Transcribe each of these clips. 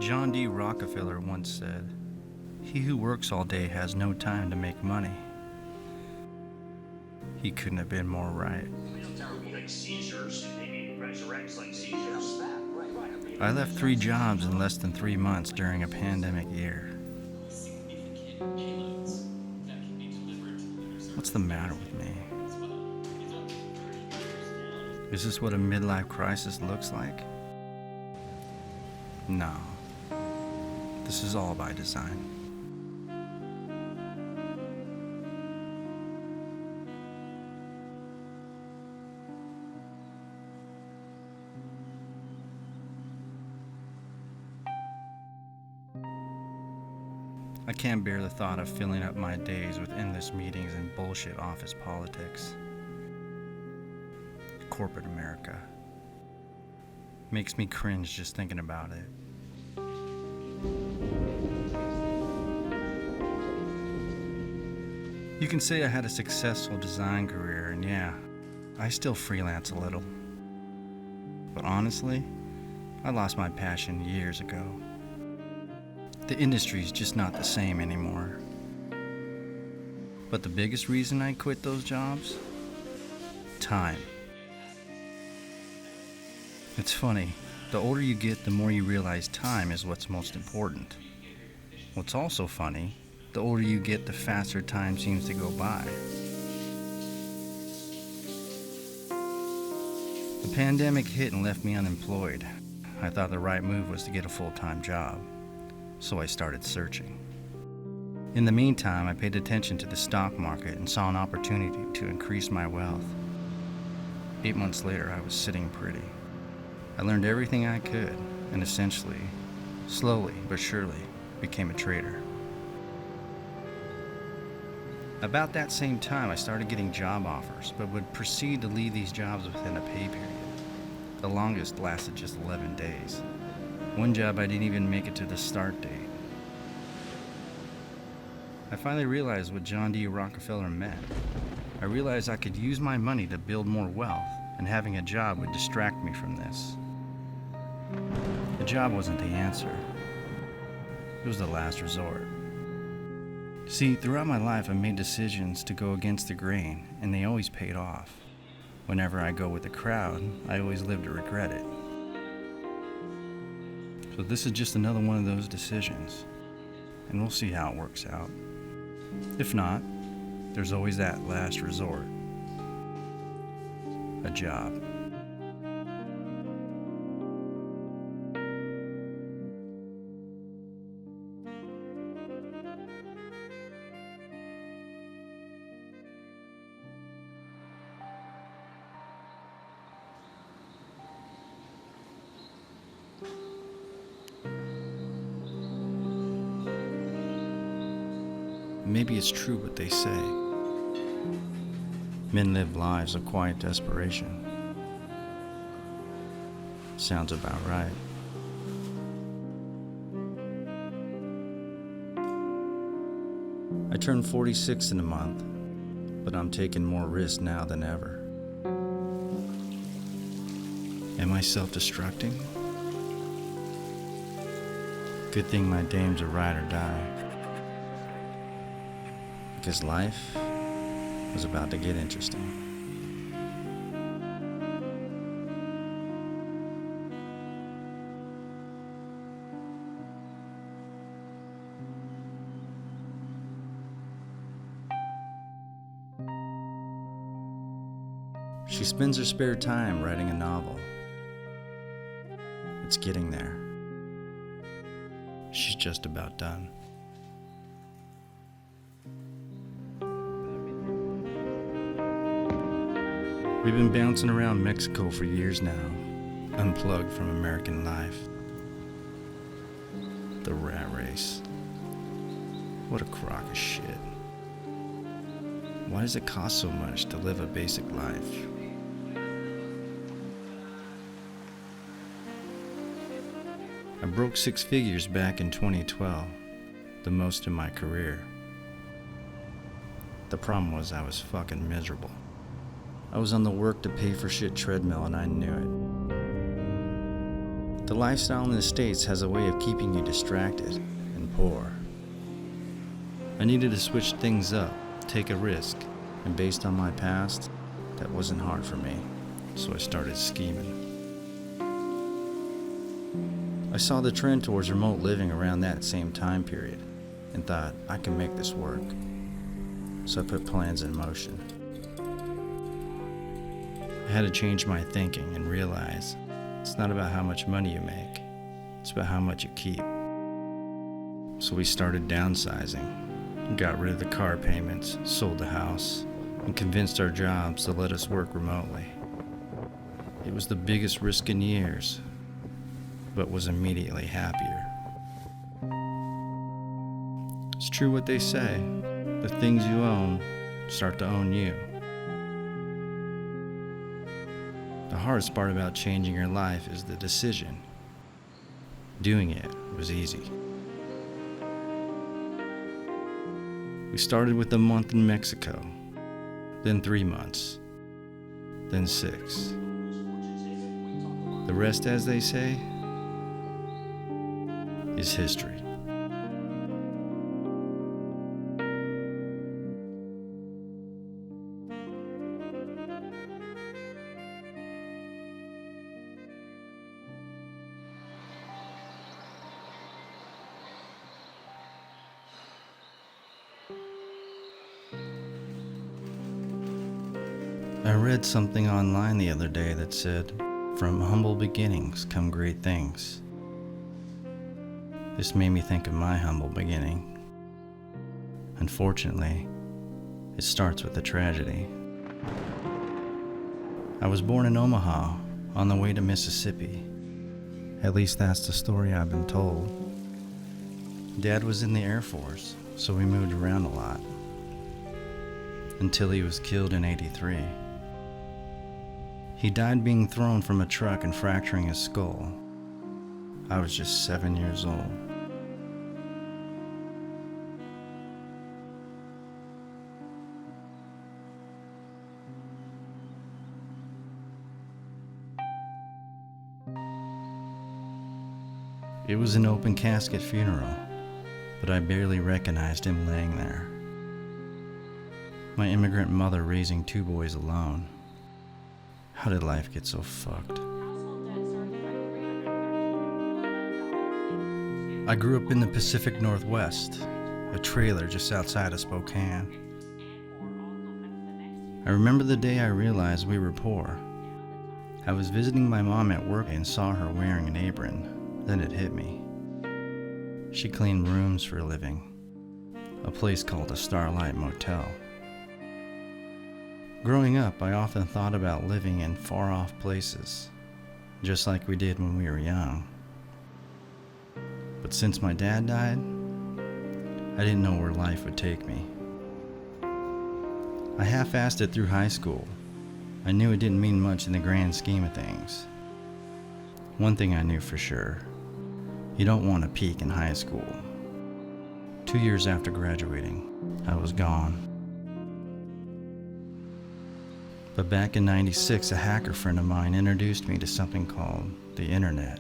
John D. Rockefeller once said, "He who works all day has no time to make money." He couldn't have been more right. I left 3 jobs in less than 3 months during a pandemic year. What's the matter with me? Is this what a midlife crisis looks like? No. This is all by design. I can't bear the thought of filling up my days with endless meetings and bullshit office politics. Corporate America makes me cringe just thinking about it. You can say I had a successful design career, and yeah, I still freelance a little. But honestly, I lost my passion years ago. The industry's just not the same anymore. But the biggest reason I quit those jobs? Time. It's funny, the older you get, the more you realize time is what's most important. What's also funny, the older you get, the faster time seems to go by. The pandemic hit and left me unemployed. I thought the right move was to get a full-time job, so I started searching. In the meantime, I paid attention to the stock market and saw an opportunity to increase my wealth. 8 months later, I was sitting pretty. I learned everything I could and essentially, slowly but surely, became a trader. About that same time, I started getting job offers, but would proceed to leave these jobs within a pay period. The longest lasted just 11 days. One job I didn't even make it to the start date. I finally realized what John D. Rockefeller meant. I realized I could use my money to build more wealth, and having a job would distract me from this. A job wasn't the answer. It was the last resort. See, throughout my life I made decisions to go against the grain, and they always paid off. Whenever I go with the crowd, I always live to regret it. So this is just another one of those decisions, and we'll see how it works out. If not, there's always that last resort. A job. Maybe it's true what they say. Men live lives of quiet desperation. Sounds about right. I turned 46 in a month, but I'm taking more risks now than ever. Am I self-destructing? Good thing my dame's a ride or die. Because life was about to get interesting. She spends her spare time writing a novel. It's getting there. She's just about done. We've been bouncing around Mexico for years now, unplugged from American life. The rat race. What a crock of shit. Why does it cost so much to live a basic life? I broke 6 figures back in 2012, the most in my career. The problem was I was fucking miserable. I was on the work to pay for shit treadmill and I knew it. The lifestyle in the States has a way of keeping you distracted and poor. I needed to switch things up, take a risk, and based on my past, that wasn't hard for me, so I started scheming. I saw the trend towards remote living around that same time period and thought, I can make this work. So I put plans in motion. I had to change my thinking and realize it's not about how much money you make, it's about how much you keep. So we started downsizing, got rid of the car payments, sold the house, and convinced our jobs to let us work remotely. It was the biggest risk in years, but was immediately happier. It's true what they say, the things you own start to own you. The hardest part about changing your life is the decision. Doing it was easy. We started with a month in Mexico, then 3 months, then 6. The rest, as they say, is history. I read something online the other day that said, "From humble beginnings come great things." This made me think of my humble beginning. Unfortunately, it starts with a tragedy. I was born in Omaha, on the way to Mississippi. At least that's the story I've been told. Dad was in the Air Force, so we moved around a lot. Until he was killed in '83. He died being thrown from a truck and fracturing his skull. I was just 7 years old. It was an open casket funeral, but I barely recognized him laying there. My immigrant mother raising 2 boys alone. How did life get so fucked? I grew up in the Pacific Northwest, a trailer just outside of Spokane. I remember the day I realized we were poor. I was visiting my mom at work and saw her wearing an apron. Then it hit me. She cleaned rooms for a living, a place called a Starlight Motel. Growing up, I often thought about living in far-off places, just like we did when we were young. But since my dad died, I didn't know where life would take me. I half-assed it through high school. I knew it didn't mean much in the grand scheme of things. One thing I knew for sure, you don't want to peak in high school. 2 years after graduating, I was gone. But back in '96, a hacker friend of mine introduced me to something called the internet.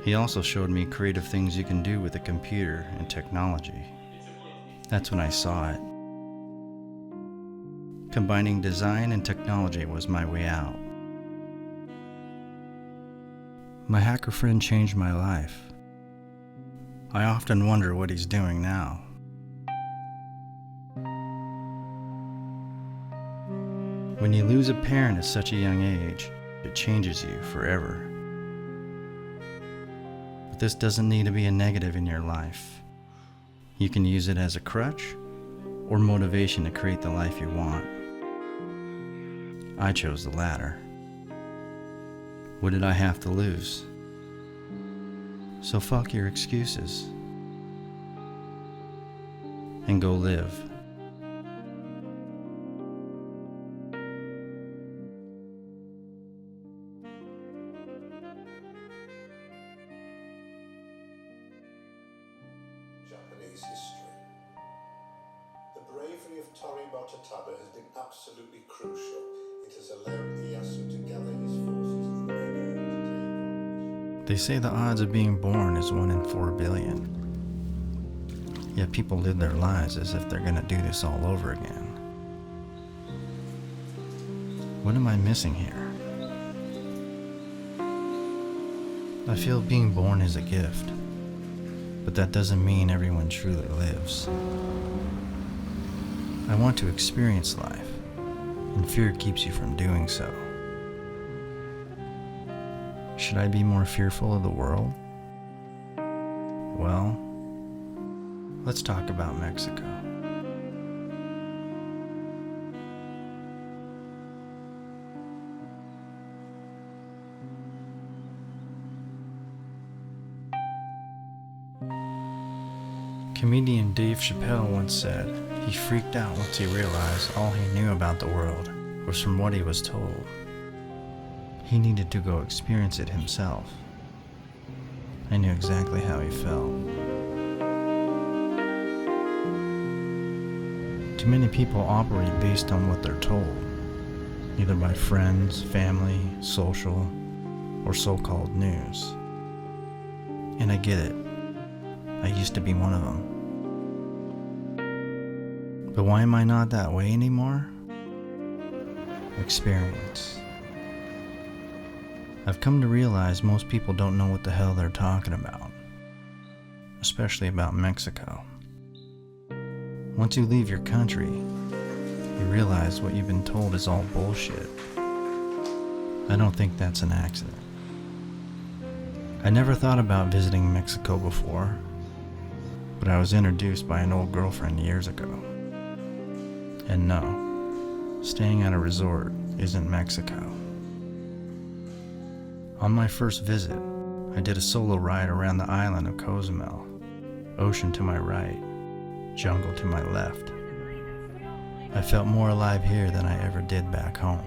He also showed me creative things you can do with a computer and technology. That's when I saw it. Combining design and technology was my way out. My hacker friend changed my life. I often wonder what he's doing now. When you lose a parent at such a young age, it changes you forever. But this doesn't need to be a negative in your life. You can use it as a crutch or motivation to create the life you want. I chose the latter. What did I have to lose? So fuck your excuses and go live. Japanese history. The bravery of Tori Mototabe has been absolutely crucial. It has allowed Ieyasu to gather his forces. They say the odds of being born is 1 in 4 billion. Yet people live their lives as if they're gonna do this all over again. What am I missing here? I feel being born is a gift, but that doesn't mean everyone truly lives. I want to experience life, and fear keeps you from doing so. Should I be more fearful of the world? Well, let's talk about Mexico. Comedian Dave Chappelle once said he freaked out once he realized all he knew about the world was from what he was told. He needed to go experience it himself. I knew exactly how he felt. Too many people operate based on what they're told, either by friends, family, social, or so-called news. And I get it. I used to be one of them. But why am I not that way anymore? Experience. I've come to realize most people don't know what the hell they're talking about, especially about Mexico. Once you leave your country, you realize what you've been told is all bullshit. I don't think that's an accident. I never thought about visiting Mexico before, but I was introduced by an old girlfriend years ago. And no, staying at a resort isn't Mexico. On my first visit, I did a solo ride around the island of Cozumel, ocean to my right, jungle to my left. I felt more alive here than I ever did back home.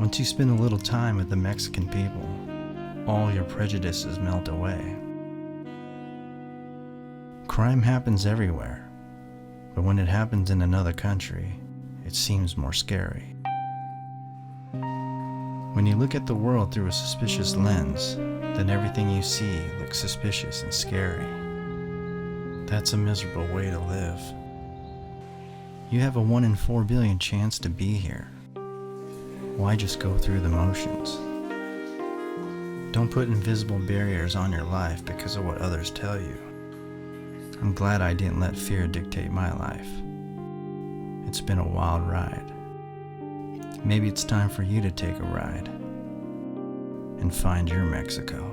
Once you spend a little time with the Mexican people, all your prejudices melt away. Crime happens everywhere, but when it happens in another country, it seems more scary. When you look at the world through a suspicious lens, then everything you see looks suspicious and scary. That's a miserable way to live. You have a 1 in 4 billion chance to be here. Why just go through the motions? Don't put invisible barriers on your life because of what others tell you. I'm glad I didn't let fear dictate my life. It's been a wild ride. Maybe it's time for you to take a ride and find your Mexico.